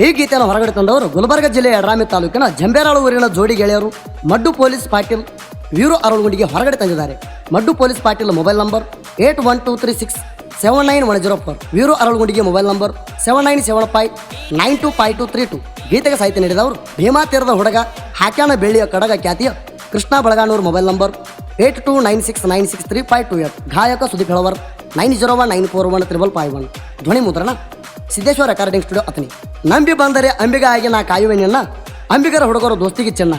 ಈ ಗೀತೆಯನ್ನು ಹೊರಗಡೆ ತಂದವರು ಗುಲ್ಬರ್ಗ ಜಿಲ್ಲೆಯ ಯಡ್ರಾಮಿ ತಾಲೂಕಿನ ಜಂಬೇರಾಳು ಊರಿನ ಜೋಡಿ ಗೆಳೆಯರು ಮಡ್ಡು ಪೊಲೀಸ್ ಪಾಟೀಲ್ ವೀರು ಅರಳಗುಂಡಿಗೆ ಹೊರಗಡೆ ತಂದಿದ್ದಾರೆ. Maddu police Patil mobile number 8123679104. Veeru ಅರಳಗುಂಡಿಗೆ ಮೊಬೈಲ್ ನಂಬರ್ 7975925232. ಗೀತೆಗೆ ಸಾಹಿತ್ಯ ನೀಡಿದವರು ಭೀಮಾ ತೀರದ ಹುಡುಗ ಹಾಕ್ಯಾನ ಬೆಳ್ಳಿಯ ಕಡಗ ಖ್ಯಾತಿಯ ಕೃಷ್ಣ ಬಳಗಾನೂರು. Mobile number 8296963528. ಗಾಯಕ ಸುದೀಪ್ ಹೇಳವರ್ 9019415551. ಧ್ವನಿ ಮುದ್ರಣ ಸಿದ್ದೇಶ್ವರ ರೆಕಾರ್ಡಿಂಗ್ ಸ್ಟುಡಿಯೋ ಅತನಿ. ನಂಬಿ ಬಂದರೆ ಅಂಬಿಗ ಆಗಿ ನಾ ಕಾಯುವೆ ನಿನ್ನ, ಅಂಬಿಗರ ಹುಡುಗರು ದೋಸ್ತಿಗೆ ಚೆನ್ನ,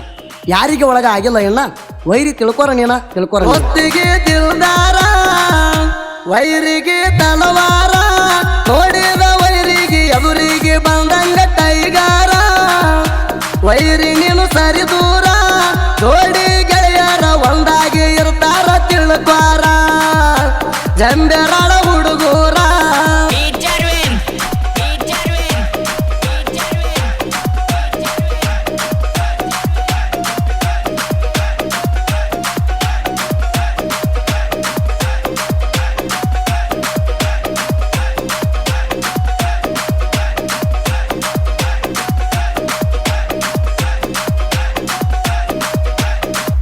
ಯಾರಿಗೆ ಒಳಗ ಆಗಿಲ್ಲ ಎನ್ನ, ವೈರಿ ತಿಳ್ಕೋರ ನೀನ ತಿಳ್ಕೋರ. ದೋಸ್ತಿಗೆ ದಿಲ್ದಾರ ವೈರಿಗೆ ತಲವಾರ, ನೋಡಿದ ವೈರಿಗೆ ಎದುರಿಗೆ ಬಂದಂಗ ಟೈಗಾರ, ವೈರಿ ನೀನು ಸರಿ ದೂರ, ಜೋಡಿ ಗೆಳೆಯರ ಒಂದಾಗಿ ಇರ್ತಾರ ತಿಳ್ಕೋರ, ಜಂಬೇರಾಳ ಹುಡುಗೂರ.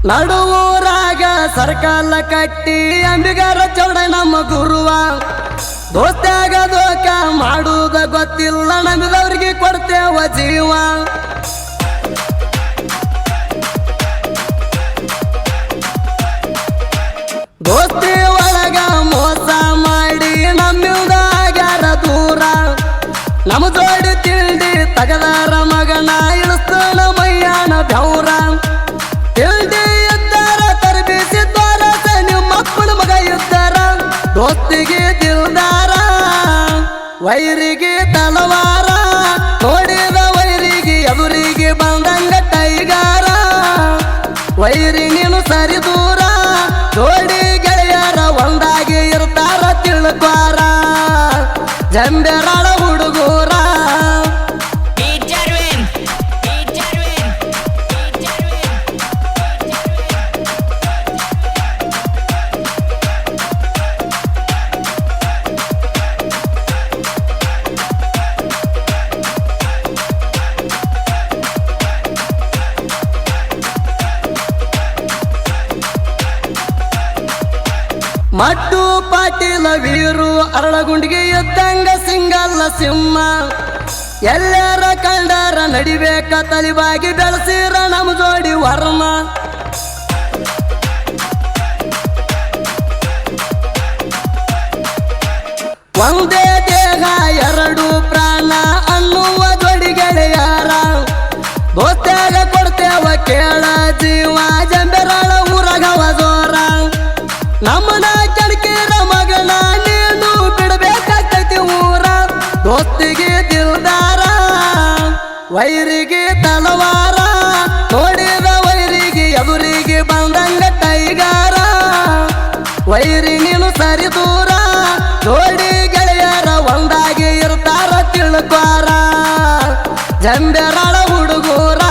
ನಡುವೂರಾಗ ಸರ್ಕಲ್ ಕಟ್ಟಿ ಅಂಬಿಗರ ಚೌಡ ನಮ್ಮ ಗುರುವ, ದೋಸ್ತಾಗ ದೋಕ ಮಾಡುವುದ ಗೊತ್ತಿಲ್ಲ ನಂಬಿದವ್ರಿಗೆ ಕೊಡ್ತೇವ ಜೀವ. ದೋಸ್ತಿ ಒಳಗ ಮೋಸ ಮಾಡಿ ನಮ್ಮಿಂದಾಗ್ಯಾರ ದೂರ, ನಮ್ಮ ಜೋಡಿ ತಿಂಡಿ ತಗದಾರ ಮಗನ ಇಳಿಸ್ತಾನ ಮೈಯಾನ ಬೆವ್ರ. ತಿಂಡಿ ಇದ್ದಾರ ತರಬೇಸಿ ತೋರಸ ನಿಮ್ಮಪ್ಪನ ಮಗ ಇದ್ದಾರ, ದೋಸ್ತಿಗೆ ದಿಲ್ದಾರ ವೈರಿಗೆ ತಲವಾರ, ನೋಡಿದ ವೈರಿಗೆ ಎದುರಿಗೆ ಬಂದಂಗ ಟೈಗಾರ, ವೈರಿ ನೀನು ಸರಿ ದೂರ, ಜೋಡಿ ಗೆಳೆಯರ ಒಂದಾಗಿ ಇರ್ತಾರ ತಿಳ್ಕೋರ, ಜಂಬೇರಾಳ ಹುಡುಗೂರ. ಮಡ್ಡು ಪಾಟೀಲ ವೀರು ಅರಳಗುಂಡಿಗೆ ಇದ್ದಂಗ ಸಿಂಗಲ್ಲ ಸಿಂಹ, ಎಲ್ಲರ ಕಂಡರ ನಡಿಬೇಕ ತಲಿಬಾಗಿ ಬೆಳೆಸಿರ ನಮ್ಮ ಜೋಡಿ ವರ್ಮ. ಒಂದೇ ದೇಹ ಎರಡು ಪ್ರಾಣ ಅನ್ನುವ ಜೋಡಿ ಗೆಳೆಯರ, ದೋಸ್ತಾಗ ಕೊಡ್ತೇವ ಕೇಳ ಜೀವ, ಜಂಬೇರಾಳ ಊರಗವ ಜೋರ. ನಮ್ಮನ ಕೆಣಕಿರ ಮಗನ ನೀನು ಬಿಡಬೇಕಾಗ್ತೈತಿ ಊರ, ದೋಸ್ತಿಗೆ ದಿಲ್ದಾರ ವೈರಿಗೆ ತಲವಾರ, ನೋಡಿದ ವೈರಿಗೆ ಎದುರಿಗೆ ಬಂದಂಗ ಟೈಗಾರ, ವೈರಿ ನೀನು ಸರಿ ದೂರ, ಜೋಡಿ ಗೆಳೆಯರ ಒಂದಾಗಿ ಇರ್ತಾರ ತಿಳ್ಕೋರ, ಜಂಬೇರಾಳ ಹುಡುಗೂರ.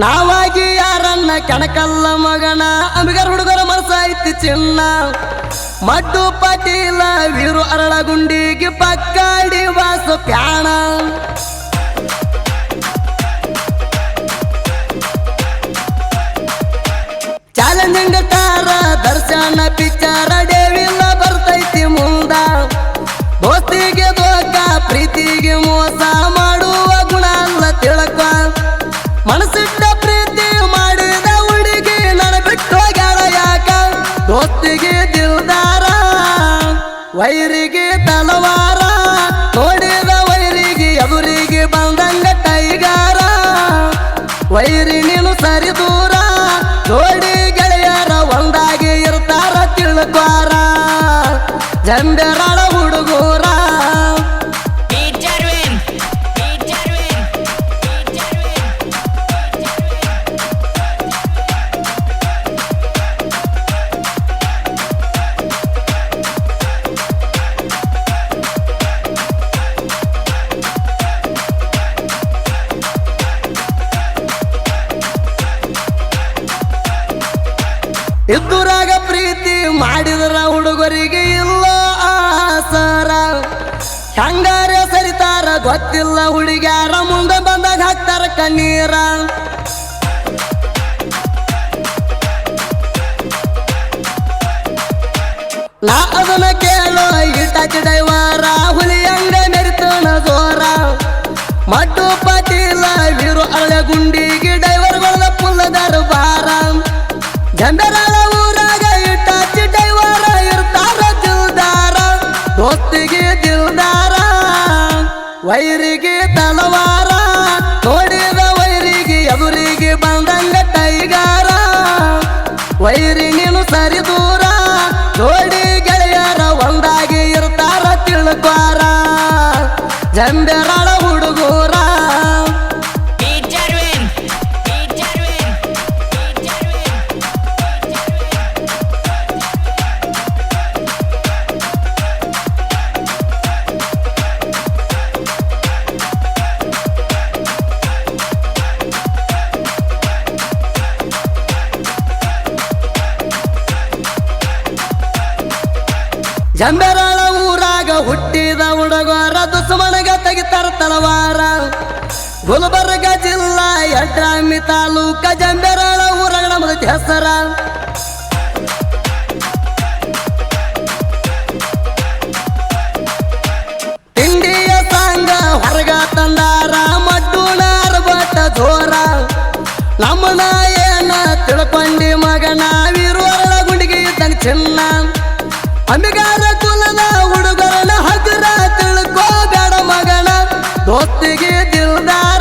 ನಾವಾಗಿ ಯಾರನ್ನ ಕೆಣಕಲ್ಲ ಮಗನ, ಅಂಬಿಗರ ಹುಡುಗರ ಮನಸ ಐತಿ ಚಿನ್ನ, ಮಡ್ಡು ಪಾಟೀಲ ವೀರು ಅರಳಗುಂಡಿಗೆ ಪಕ್ಕಾಡಿ ವಾಸ ಪ್ಯಾಣ. ಚಾಲೆಂಜಿಂಗ್ ಸ್ಟಾರ ದರ್ಶನ ಪಿಕ್ಚರ ಡೇವಿಲ್ಲ ಬರ್ತೈತಿ ಮುಂದ, ದೋಸ್ತಿಗೆ ದೋಕ ಪ್ರೀತಿಗೆ ಮೋಸ ಮಾಡುವ ಗುಣ ಅಲ್ಲ ತಿಳಕ, ಮನಸ್ಸಿಟ್ಟ ಪ್ರೀತಿ ಮಾಡಿದ ಹುಡುಗಿ ನನ್ನ ಬಿಟ್ಟು ಹೋಗ್ಯಾಳ ಯಾಕ, ದೋಸ್ತಿಗೆ ದಿಲ್ದಾರ ವೈರಿಗೆ ತಲವಾರ, ನೋಡಿದ ವೈರಿಗೆ ಎದುರಿಗೆ ಬಂದಂಗ ಟೈಗಾರ, ವೈರಿ ನೀನು ಸರಿ ದೂರ, ಜೋಡಿ ಗೆಳೆಯರ ಒಂದಾಗಿ ಇರ್ತಾರ ತಿಳ್ಕೋರ, ಜಂಬೇರಾಳ ಹುಡುಗೂರ. ಇದ್ದುರಾಗ ಪ್ರೀತಿ ಮಾಡಿದ್ರ ಹುಡುಗರಿಗೆ ಇಲ್ಲ ಆಸರ ಹಂಗಾರೆ ಸರಿತಾರ ಗೊತ್ತಿಲ್ಲ ಹುಡುಗ್ಯಾರ ಮುಂದೆ ಬಂದಾಗ ಹಾಕ್ತಾರ ಕಣ್ಣೀರ ನಾ ಅದನ್ನ ಕೇಳೋ ಇಟಾಚಿ ಡೈವರ ಹುಲಿ ಹಂಗ ಮೆರಿತನ ಜೋರ ಮಡ್ಡು ಪಾಟೀಲ ವೀರು ಅರಳೆ ಗುಂಡಿಗೆ ಡೈವರ್ಗಳ ಪುಲ್ಲ ದರ್ಬಾರ ಜಂಬೆರಾಳ ಊರಾಗ ಇಟಾಚಿ ಡೈವರ ಇರ್ತಾರ ದಿಲ್ದಾರ ದೋಸ್ತಿಗೆ ದಿಲ್ದಾರ ವೈರಿಗೆ ತಲವಾರ ನೋಡಿದ ವೈರಿಗೆ ಎದುರಿಗೆ ಬಂದಂಗ ಟೈಗಾರ ವೈರಿ ನೀನು ಸರಿ ದೂರ ಜೋಡಿ ಗೆಳೆಯರ ಒಂದಾಗಿ ಇರ್ತಾರ ತಿಳ್ಕ್ವಾರ ಜಂಬೆರಾಳ ಹುಡುಗೂರ ಜಂಬೆರಾಳ ಊರಾಗ ಹುಟ್ಟಿದ ಹುಡುಗರ ದುಸ್ಮನಗ ತೆಗಿತಾರ ತಲವಾರ ಗುಲ್ಬರ್ಗ ಜಿಲ್ಲಾ ಯಡ್ರಾಮಿ ತಾಲೂಕ ಜಂಬೆರಾಳ ಊರಾಗ ನಮ್ಮದ ಹೆಸರ ತಿಂಡಿಯ ಸಾಂಗ ಹೊರಗ ತಂದಾರ ಮಡ್ಡುನಾರ ಬಟ್ಟ ಜೋರ ನಮ್ಮನ ಏನ ತಿಳ್ಕೊಂಡಿ ಮಗನ ವೀರವರಳ ಗುಂಡಿಗೆ ಇದ್ದಾನೆ ಚಿನ್ನ ಅಂಬಿಗಾರ ಕುಲದ ಹುಡುಗರನ ಹಗುರ ತಿಳ್ಕೋ ಬೇಡ ಮಗನ ದೋಸ್ತಿಗೆ ದಿಲ್ದಾರ